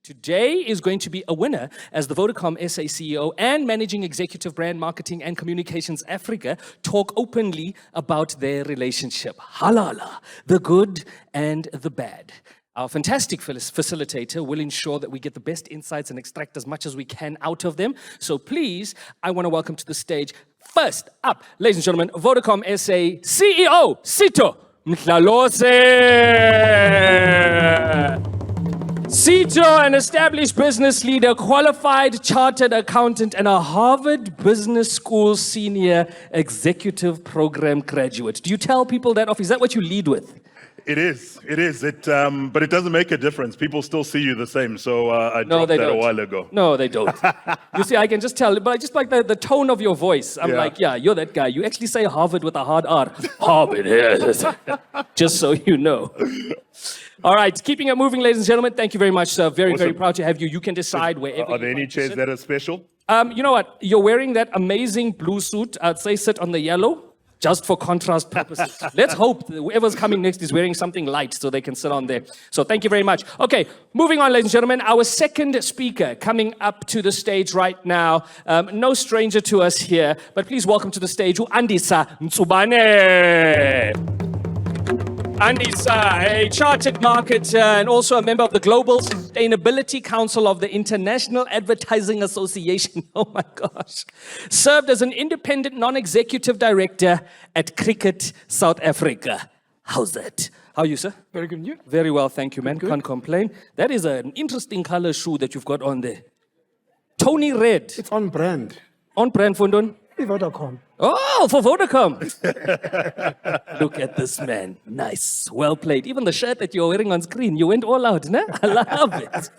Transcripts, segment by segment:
Today is going to be a winner as the Vodacom SA CEO and Managing Executive Brand Marketing and Communications Africa talk openly about their relationship. Halala, the good and the bad. Our fantastic facilitator will ensure that we get the best insights and extract as much as we can out of them. So please, I want to welcome to the stage, first up, ladies and gentlemen, Vodacom SA CEO, Sitho Mdlalose. Sitho, an established business leader, qualified chartered accountant, and a Harvard Business School senior executive program graduate. Do you tell people that off? Is that what you lead with? It is. But it doesn't make a difference. People still see you the same. So I dropped that a while ago. No, they don't. You see, I can just tell, but I just like the tone of your voice. I'm like, yeah, you're that guy. You actually say Harvard with a hard R. Harvard, yes. Just so you know. All right, keeping it moving, ladies and gentlemen. Thank you very much, sir. Very proud to have you. You can decide wherever. Are there any chairs that are special? You know what? You're wearing that amazing blue suit. I'd say sit on the yellow, just for contrast purposes. Let's hope that whoever's coming next is wearing something light so they can sit on there. So thank you very much. Okay, moving on, ladies and gentlemen. Our second speaker coming up to the stage right now. No stranger to us here, but please welcome to the stage Andisa Ntsubane. Andisa, a chartered marketer and also a member of the Global Sustainability Council of the International Advertising Association. Oh my gosh. Served as an independent non-executive director at Cricket South Africa. How's that? How are you, sir? Very good, and you? Very well, thank you, man. Good. Can't complain. That is an interesting color shoe that you've got on there. Tony Red. It's on brand. On brand, Fundon? Vodacom. Oh, for Vodacom. Look at this man. Nice. Well played. Even the shirt that you're wearing on screen, you went all out, no? I love it.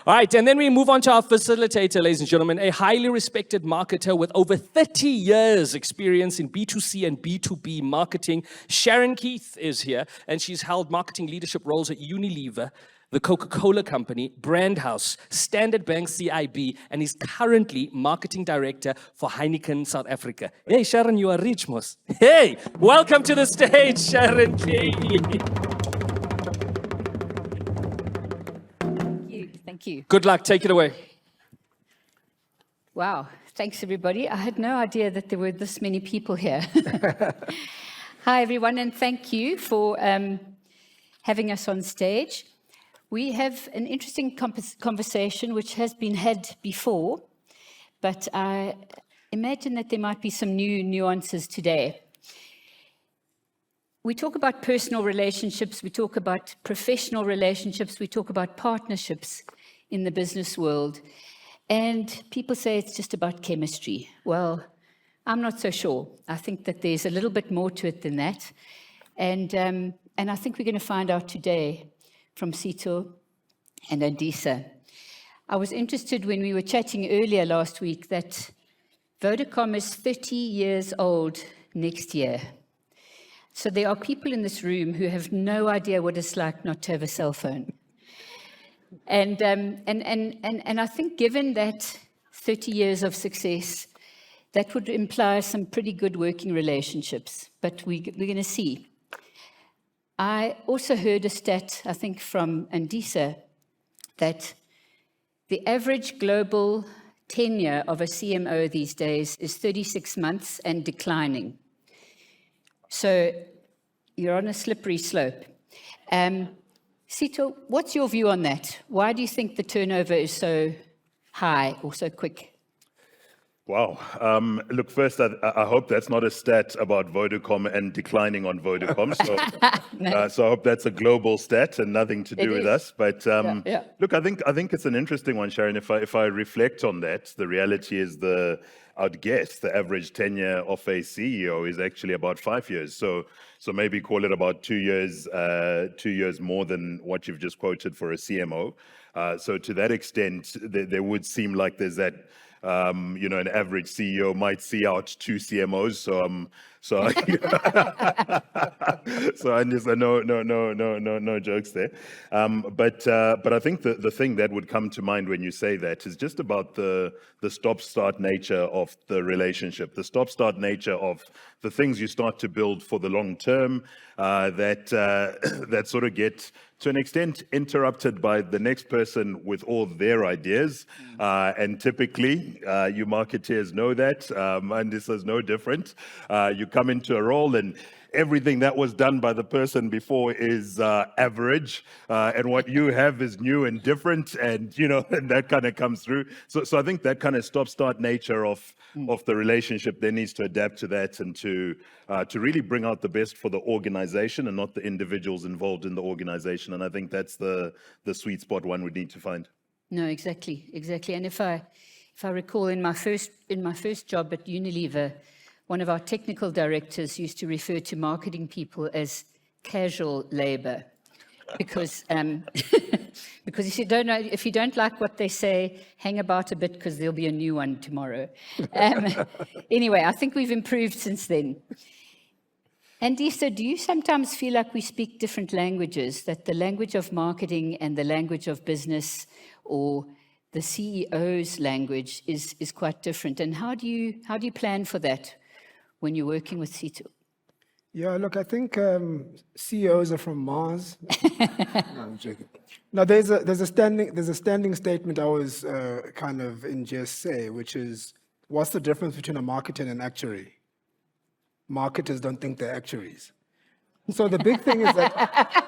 All right, and then we move on to our facilitator, ladies and gentlemen, a highly respected marketer with over 30 years experience in B2C and B2B marketing. Sharon Keith is here, and she's held marketing leadership roles at Unilever, the Coca-Cola Company, Brand House, Standard Bank CIB, and is currently marketing director for Heineken South Africa. Hey, Sharon, you are rich, Mos. Hey, welcome to the stage, Sharon. Thank you. Good luck. Take it away. Wow. Thanks, everybody. I had no idea that there were this many people here. Hi, everyone, and thank you for having us on stage. We have an interesting conversation which has been had before, but I imagine that there might be some new nuances today. We talk about personal relationships, we talk about professional relationships, we talk about partnerships in the business world, and people say it's just about chemistry. Well, I'm not so sure. I think that there's a little bit more to it than that, and I think we're going to find out today from Sitho and Andisa. I was interested when we were chatting earlier last week that Vodacom is 30 years old next year. So there are people in this room who have no idea what it's like not to have a cell phone. And I think given that 30 years of success, that would imply some pretty good working relationships, but we're going to see. I also heard a stat, I think from Andisa, that the average global tenure of a CMO these days is 36 months and declining. So you're on a slippery slope. Sitho, what's your view on that? Why do you think the turnover is so high or so quick? Wow. Look, first, I hope that's not a stat about Vodacom and declining on Vodacom. So, No. so I hope that's a global stat and nothing to do with us. But Yeah. look, I think it's an interesting one, Sharon. If I reflect on that, the reality is I'd guess the average tenure of a CEO is actually about 5 years. So maybe call it about 2 years, 2 years more than what you've just quoted for a CMO. So to that extent, there would seem like there's that. An average CEO might see out 2 CMOs. So I just no jokes there. But I think the thing that would come to mind when you say that is just about the stop-start nature of the relationship, the stop-start nature of the things you start to build for the long term that sort of get to an extent interrupted by the next person with all their ideas. And typically, you marketeers know that, and this is no different. You come into a role and everything that was done by the person before is average, and what you have is new and different, and and that kind of comes through. So I think that kind of stop-start nature of the relationship then needs to adapt to that, and to really bring out the best for the organization and not the individuals involved in the organization. And I think that's the sweet spot one would need to find. No, exactly. And if I recall, in my first job at Unilever, one of our technical directors used to refer to marketing people as casual labor, because because he said, "Don't know if you don't like what they say, hang about a bit because there'll be a new one tomorrow." Anyway, I think we've improved since then. Andisa, do you sometimes feel like we speak different languages, that the language of marketing and the language of business, or the CEO's language, is quite different? And how do you plan for that when you're working with Sitho? Yeah, look, I think CEOs are from Mars. No, I'm joking. Now, there's a standing statement I always kind of ingest say, which is, what's the difference between a marketer and an actuary? Marketers don't think they're actuaries. So the big thing is that,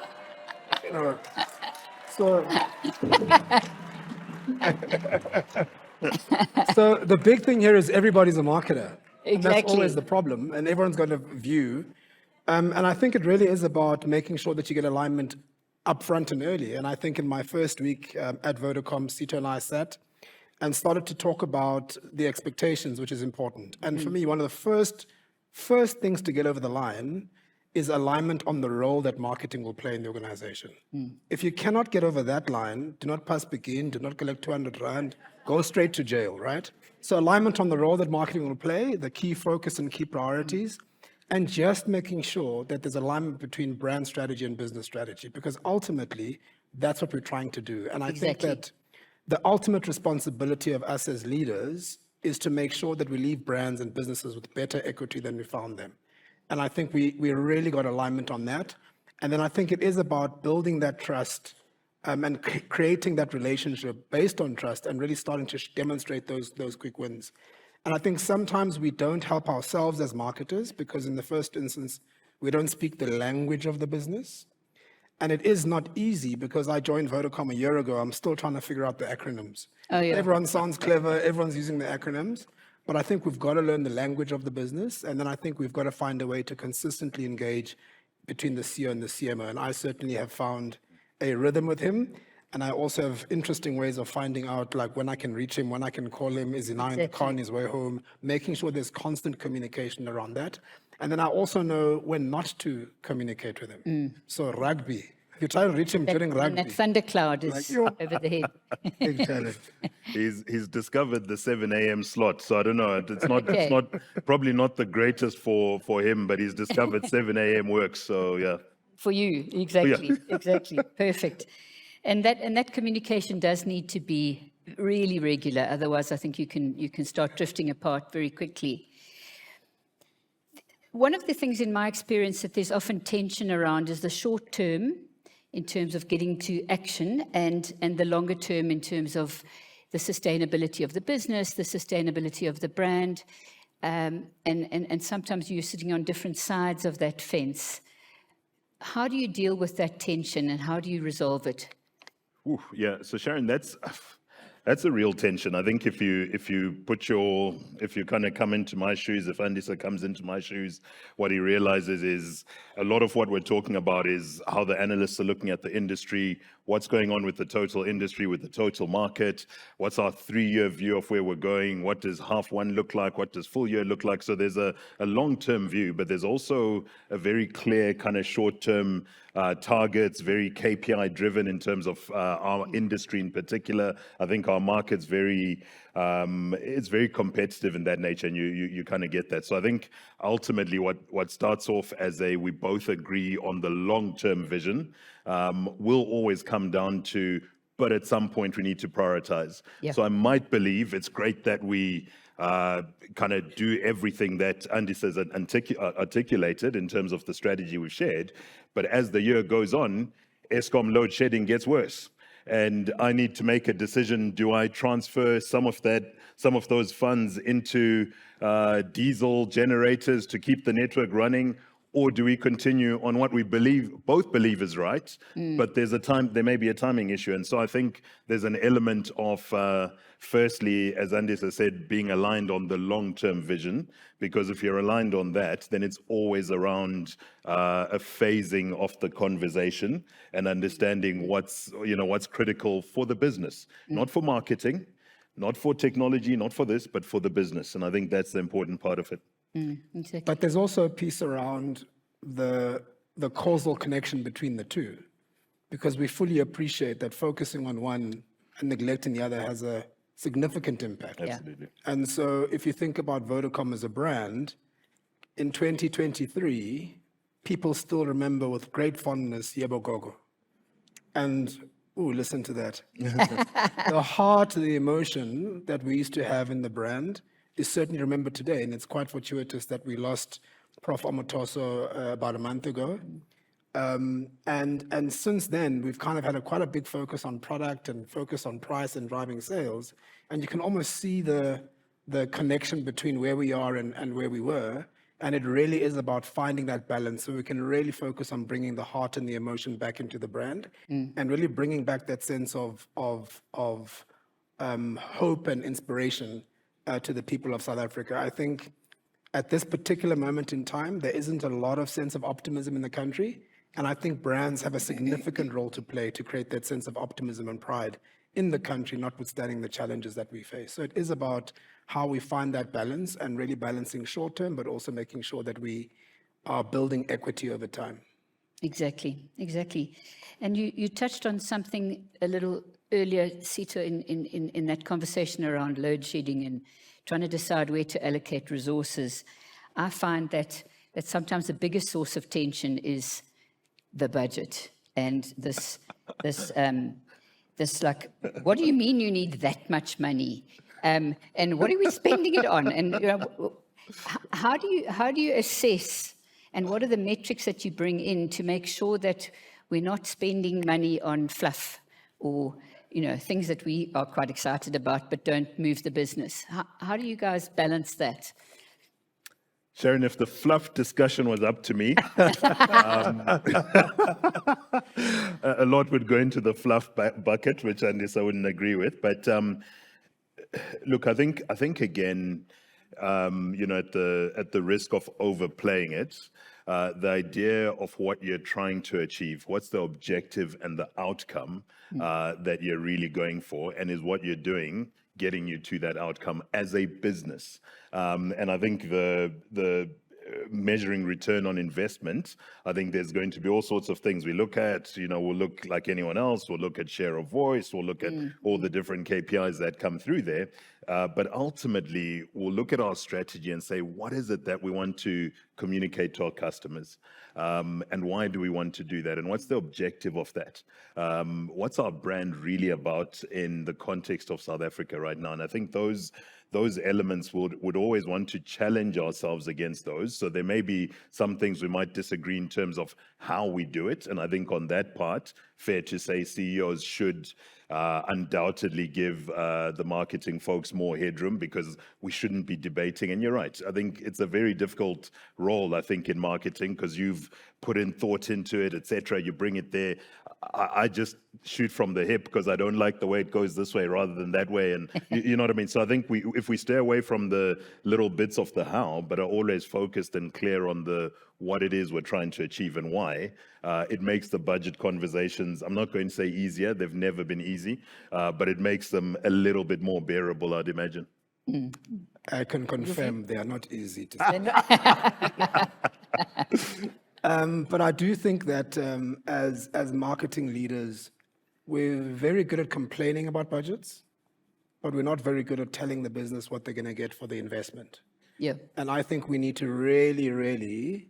so the big thing here is everybody's a marketer. Exactly. And that's always the problem, and everyone's got a view. And I think it really is about making sure that you get alignment upfront and early. And I think in my first week at Vodacom, Sitho and I sat and started to talk about the expectations, which is important. And for me, one of the first things to get over the line is alignment on the role that marketing will play in the organization. If you cannot get over that line, do not pass begin, do not collect 200 Rand, go straight to jail, right? So alignment on the role that marketing will play, the key focus and key priorities, and just making sure that there's alignment between brand strategy and business strategy, because ultimately, that's what we're trying to do. And I think that the ultimate responsibility of us as leaders is to make sure that we leave brands and businesses with better equity than we found them. And I think we really got alignment on that. And then I think it is about building that trust and creating that relationship based on trust, and really starting to demonstrate those quick wins. And I think sometimes we don't help ourselves as marketers, because in the first instance, we don't speak the language of the business. And it is not easy, because I joined Vodacom a year ago. I'm still trying to figure out the acronyms. Oh, yeah. Everyone sounds clever. Everyone's using the acronyms. But I think we've got to learn the language of the business. And then I think we've got to find a way to consistently engage between the CEO and the CMO. And I certainly have found a rhythm with him. And I also have interesting ways of finding out, like, when I can reach him, when I can call him, is he now in the car on his way home, making sure there's constant communication around that. And then I also know when not to communicate with him. So rugby. If you try to reach him during rugby. And that thundercloud is over the head. Big challenge. He's discovered the 7 a.m. slot, so I don't know. It's not probably not the greatest for him, but he's discovered 7 a.m. works. So yeah. For you, exactly, exactly, perfect. And that communication does need to be really regular. Otherwise, I think you can start drifting apart very quickly. One of the things in my experience that there's often tension around is the short term, in terms of getting to action, and the longer term in terms of the sustainability of the business, the sustainability of the brand, and sometimes you're sitting on different sides of that fence. How do you deal with that tension, and how do you resolve it? Ooh, yeah, so Sharon, that's a real tension. I think if you kind of come into my shoes, if Andisa comes into my shoes, what he realizes is a lot of what we're talking about is how the analysts are looking at the industry, what's going on with the total industry, with the total market, what's our 3-year view of where we're going, what does half one look like, what does full year look like. So there's a long-term view, but there's also a very clear kind of short-term targets, very KPI driven in terms of our industry in particular. I think our market's it's very competitive in that nature, and you kind of get that. So I think ultimately what starts off as we both agree on the long-term vision will always come down to, but at some point we need to prioritize. Yeah. So I might believe it's great that we kind of do everything that Andisa has articulated in terms of the strategy we've shared. But as the year goes on, Eskom load shedding gets worse. And I need to make a decision. Do I transfer some of those funds into diesel generators to keep the network running? Or do we continue on what we both believe is right, but there may be a timing issue. And so I think there's an element of, firstly, as Andisa said, being aligned on the long-term vision, because if you're aligned on that, then it's always around a phasing of the conversation and understanding what's critical for the business, not for marketing, not for technology, not for this, but for the business. And I think that's the important part of it. Exactly. But there's also a piece around the causal connection between the two, because we fully appreciate that focusing on one and neglecting the other has a significant impact. Absolutely. And so if you think about Vodacom as a brand, in 2023, people still remember with great fondness Yebo Gogo. And, ooh, listen to that. The heart, the emotion that we used to have in the brand is certainly remembered today. And it's quite fortuitous that we lost Prof. Amotoso about a month ago. And since then, we've kind of had quite a big focus on product and focus on price and driving sales. And you can almost see the connection between where we are and where we were. And it really is about finding that balance so we can really focus on bringing the heart and the emotion back into the brand and really bringing back that sense of hope and inspiration to the people of South Africa. I think at this particular moment in time, there isn't a lot of sense of optimism in the country. And I think brands have a significant role to play to create that sense of optimism and pride in the country, notwithstanding the challenges that we face. So it is about how we find that balance and really balancing short term, but also making sure that we are building equity over time. Exactly. And you touched on something a little earlier, Sitho, in that conversation around load shedding and trying to decide where to allocate resources. I find that sometimes the biggest source of tension is the budget and this like, what do you mean you need that much money? And what are we spending it on? And how do you assess, and what are the metrics that you bring in to make sure that we're not spending money on fluff or things that we are quite excited about but don't move the business? How do you guys balance that? Sharon, if the fluff discussion was up to me, a lot would go into the fluff bucket, which Andisa wouldn't agree with. But look, I think again, at the risk of overplaying it, the idea of what you're trying to achieve, what's the objective and the outcome that you're really going for, and is what you're doing getting you to that outcome as a business. And I think the measuring return on investment, I think there's going to be all sorts of things we look at. We'll look like anyone else. We'll look at share of voice. We'll look at all the different KPIs that come through there. But ultimately, we'll look at our strategy and say, what is it that we want to communicate to our customers? And why do we want to do that? And what's the objective of that? What's our brand really about in the context of South Africa right now? And I think those elements would always want to challenge ourselves against those. So there may be some things we might disagree in terms of how we do it. And I think on that part, fair to say CEOs should undoubtedly give the marketing folks more headroom, because we shouldn't be debating. And you're right. I think it's a very difficult role, I think, in marketing, because you've put in thought into it, etc. You bring it there. I just shoot from the hip because I don't like the way it goes this way rather than that way. And you know what I mean? So I think if we stay away from the little bits of the how, but are always focused and clear on the what it is we're trying to achieve and why, it makes the budget conversations, I'm not going to say easier, they've never been easy, but it makes them a little bit more bearable, I'd imagine. I can confirm they are not easy to say. But I do think that as marketing leaders, we're very good at complaining about budgets, but we're not very good at telling the business what they're going to get for the investment. Yeah. And I think we need to really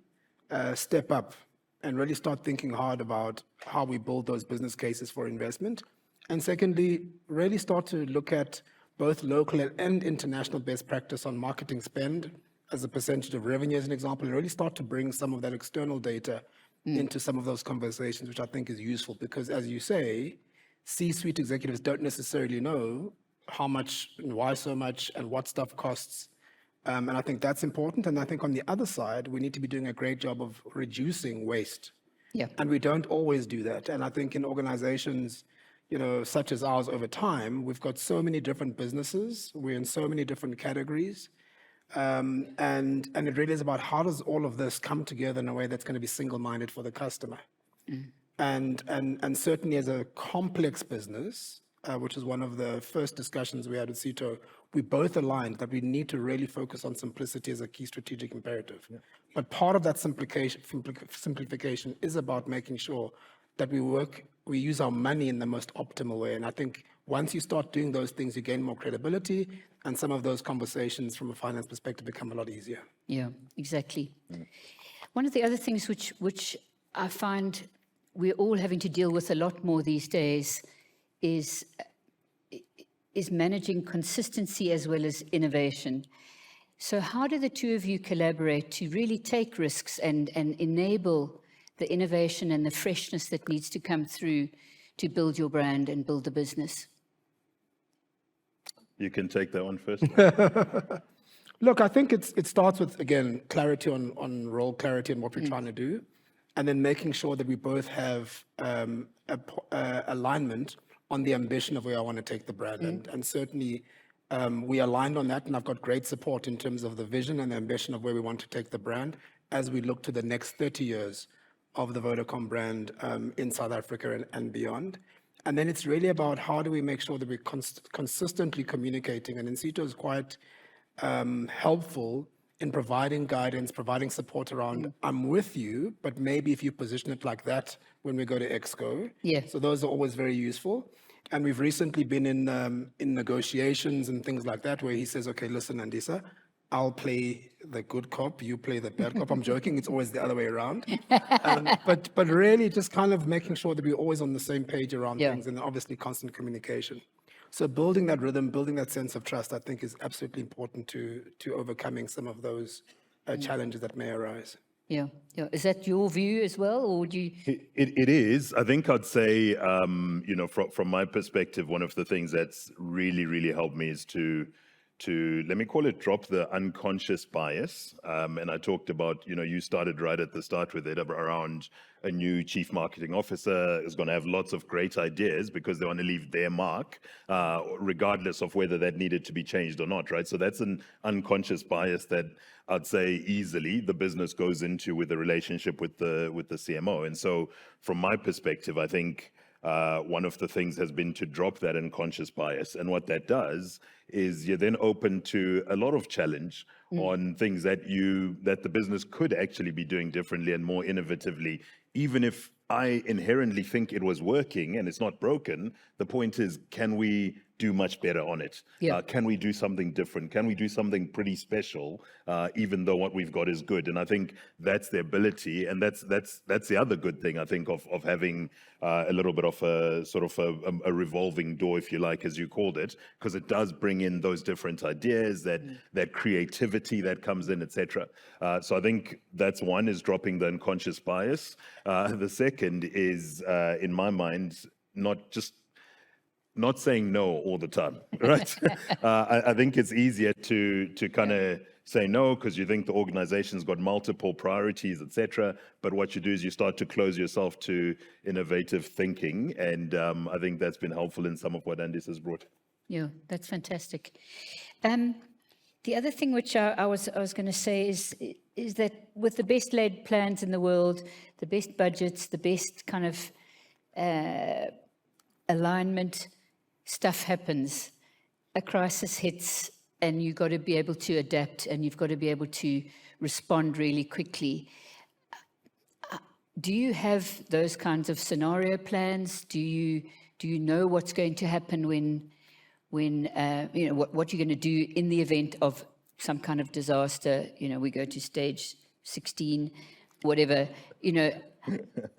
step up and really start thinking hard about how we build those business cases for investment. And secondly, really start to look at both local and international best practice on marketing spend as a percentage of revenue, as an example, and really start to bring some of that external data into some of those conversations, which I think is useful because, as you say, C-suite executives don't necessarily know how much and why so much and what stuff costs. And I think that's important. And I think on the other side, we need to be doing a great job of reducing waste. Yeah. And we don't always do that. And I think in organizations, such as ours over time, we've got so many different businesses. We're in so many different categories. And it really is about how does all of this come together in a way that's going to be single-minded for the customer. And certainly as a complex business, which is one of the first discussions we had with Sitho, we both aligned that we need to really focus on simplicity as a key strategic imperative. Yeah. But part of that simplification is about making sure that we use our money in the most optimal way. And I think once you start doing those things, you gain more credibility, and some of those conversations from a finance perspective become a lot easier. Yeah, exactly. One of the other things which I find we're all having to deal with a lot more these days is managing consistency as well as innovation. So how do the two of you collaborate to really take risks and enable the innovation and the freshness that needs to come through to build your brand and build the business? You can take that one first. Look, I think it starts with, again, clarity on role clarity and what we're trying to do, and then making sure that we both have alignment on the ambition of where I want to take the brand. And certainly we aligned on that, and I've got great support in terms of the vision and the ambition of where we want to take the brand as we look to the next 30 years of the Vodacom brand in South Africa and beyond. And then it's really about how do we make sure that we're consistently communicating. And Sitho is quite helpful in providing guidance, providing support around, I'm with you, but maybe if you position it like that when we go to Exco. Yeah. So those are always very useful. And we've recently been in negotiations and things like that where he says, okay, listen, Andisa, I'll play the good cop, you play the bad cop. I'm joking, it's always the other way around. But really just kind of making sure that we're always on the same page around things, and obviously constant communication. So building that rhythm, building that sense of trust, I think is absolutely important to overcoming some of those challenges that may arise. Yeah. Is that your view as well, or would you? It is. I think I'd say, from my perspective, one of the things that's really, really helped me is to let me call it drop the unconscious bias. And I talked about, you started right at the start with it around a new chief marketing officer is going to have lots of great ideas because they want to leave their mark, regardless of whether that needed to be changed or not, right? So that's an unconscious bias that I'd say easily the business goes into with the relationship with the CMO. And so from my perspective, I think one of the things has been to drop that unconscious bias. And what that does is you're then open to a lot of challenge on things that the business could actually be doing differently and more innovatively. Even if I inherently think it was working and it's not broken, the point is, can we do much better on it? Yeah. Can we do something different? Can we do something pretty special, even though what we've got is good? And I think that's the ability, and that's the other good thing, I think, of having a little bit of a sort of a revolving door, if you like, as you called it, because it does bring in those different ideas, that creativity that comes in, etc. So I think that's one, is dropping the unconscious bias. The second is, in my mind, not saying no all the time, right? I think it's easier to kind of say no because you think the organization's got multiple priorities, etc. But what you do is you start to close yourself to innovative thinking, and I think that's been helpful in some of what Andis has brought. Yeah, that's fantastic. The other thing which I was going to say is that with the best laid plans in the world, the best budgets, the best kind of alignment, stuff happens. A crisis hits, and you've got to be able to adapt, and you've got to be able to respond really quickly. Do you have those kinds of scenario plans? Do you know what's going to happen when what you're going to do in the event of some kind of disaster? We go to stage 16, whatever.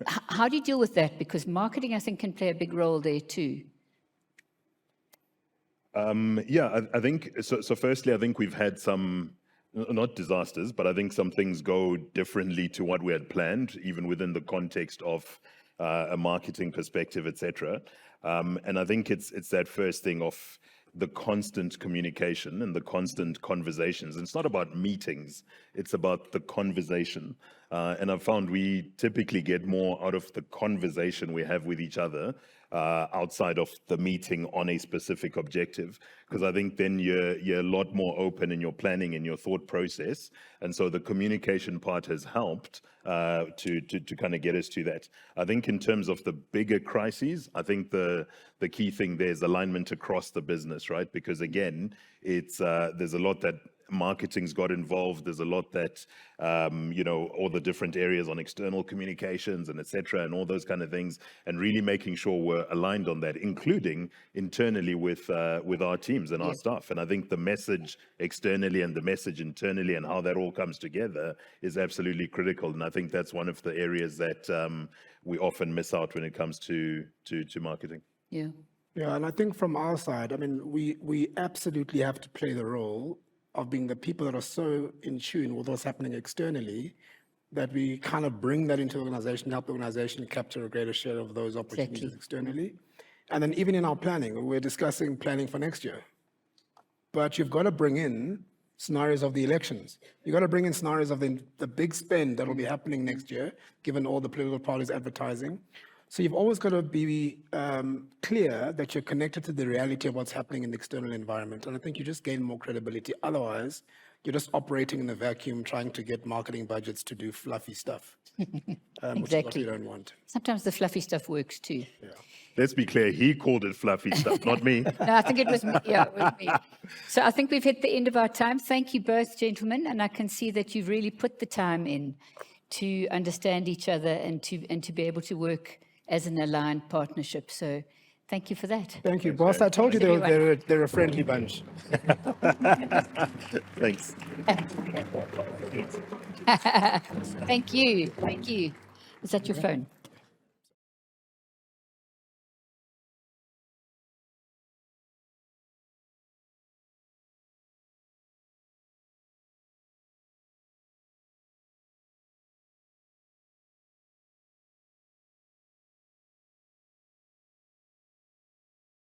How do you deal with that? Because marketing, I think, can play a big role there too. I think so. Firstly, I think we've had some not disasters, but I think some things go differently to what we had planned, even within the context of a marketing perspective, etc. And I think it's that first thing of the constant communication and the constant conversations. And it's not about meetings, it's about the conversation. And I've found we typically get more out of the conversation we have with each other outside of the meeting on a specific objective, because I think then you're a lot more open in your planning and your thought process. And so the communication part has helped to kind of get us to that. I think in terms of the bigger crises, I think the key thing there is alignment across the business, right? Because again, it's there's a lot that marketing's got involved. There's a lot that, all the different areas on external communications and et cetera, and all those kind of things, and really making sure we're aligned on that, including internally with our teams and our staff. And I think the message externally and the message internally and how that all comes together is absolutely critical. And I think that's one of the areas that we often miss out when it comes to marketing. Yeah. Yeah, and I think from our side, I mean, we absolutely have to play the role of being the people that are so in tune with what's happening externally that we kind of bring that into the organization, help the organization capture a greater share of those opportunities externally. And then even in our planning, we're discussing planning for next year. But you've got to bring in scenarios of the elections. You've got to bring in scenarios of the big spend that will be happening next year, given all the political parties advertising. So you've always got to be clear that you're connected to the reality of what's happening in the external environment. And I think you just gain more credibility. Otherwise, you're just operating in a vacuum, trying to get marketing budgets to do fluffy stuff, which is what Exactly. you don't want. Sometimes the fluffy stuff works too. Let's be clear, he called it fluffy stuff, not me. No, I think it was me. Yeah, it was me. So I think we've hit the end of our time. Thank you both, gentlemen. And I can see that you've really put the time in to understand each other and to be able to work as an aligned partnership. So thank you for that. Thank you, boss. I told you they're a friendly bunch. Thanks. Thank you. Thank you. Is that your phone?